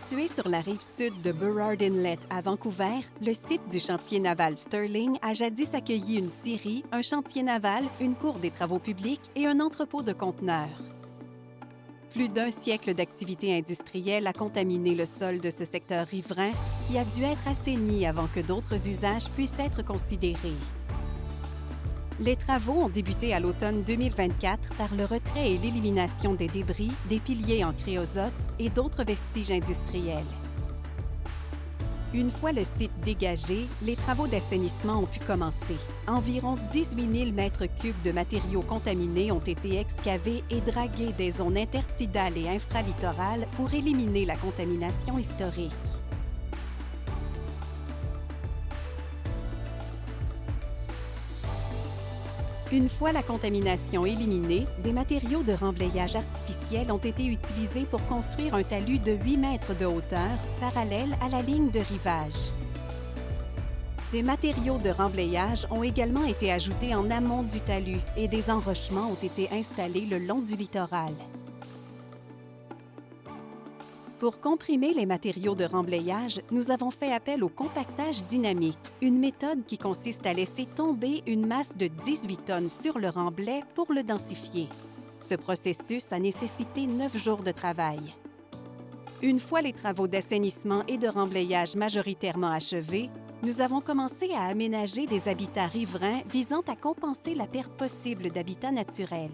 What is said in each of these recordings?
Situé sur la rive sud de Burrard Inlet à Vancouver, le site du chantier naval Stirling a jadis accueilli une scierie, un chantier naval, une cour des travaux publics et un entrepôt de conteneurs. Plus d'un siècle d'activité industrielle a contaminé le sol de ce secteur riverain qui a dû être assaini avant que d'autres usages puissent être considérés. Les travaux ont débuté à l'automne 2024 par le retrait et l'élimination des débris, des piliers en créosote et d'autres vestiges industriels. Une fois le site dégagé, les travaux d'assainissement ont pu commencer. Environ 18 000 mètres cubes de matériaux contaminés ont été excavés et dragués des zones intertidales et infralittorales pour éliminer la contamination historique. Une fois la contamination éliminée, des matériaux de remblayage artificiel ont été utilisés pour construire un talus de 8 mètres de hauteur, parallèle à la ligne de rivage. Des matériaux de remblayage ont également été ajoutés en amont du talus et des enrochements ont été installés le long du littoral. Pour comprimer les matériaux de remblayage, nous avons fait appel au compactage dynamique, une méthode qui consiste à laisser tomber une masse de 18 tonnes sur le remblai pour le densifier. Ce processus a nécessité 9 jours de travail. Une fois les travaux d'assainissement et de remblayage majoritairement achevés, nous avons commencé à aménager des habitats riverains visant à compenser la perte possible d'habitats naturels.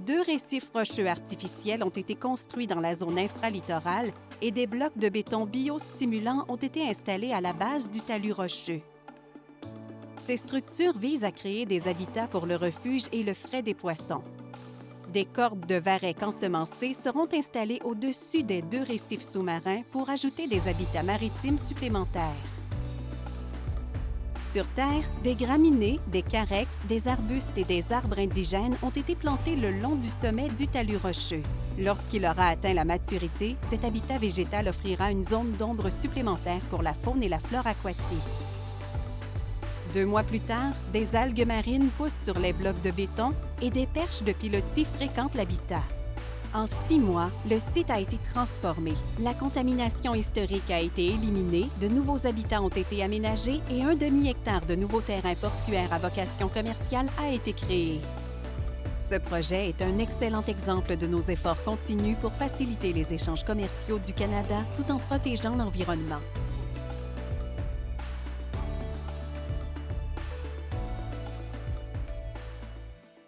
2 récifs rocheux artificiels ont été construits dans la zone infralittorale et des blocs de béton biostimulants ont été installés à la base du talus rocheux. Ces structures visent à créer des habitats pour le refuge et le frai des poissons. Des cordes de varech ensemencées seront installées au-dessus des 2 récifs sous-marins pour ajouter des habitats maritimes supplémentaires. Sur Terre, des graminées, des carex, des arbustes et des arbres indigènes ont été plantés le long du sommet du talus rocheux. Lorsqu'il aura atteint la maturité, cet habitat végétal offrira une zone d'ombre supplémentaire pour la faune et la flore aquatique. 2 mois plus tard, des algues marines poussent sur les blocs de béton et des perches de pilotis fréquentent l'habitat. En 6 mois, le site a été transformé. La contamination historique a été éliminée, de nouveaux habitats ont été aménagés et un demi-hectare de nouveaux terrains portuaires à vocation commerciale a été créé. Ce projet est un excellent exemple de nos efforts continus pour faciliter les échanges commerciaux du Canada tout en protégeant l'environnement.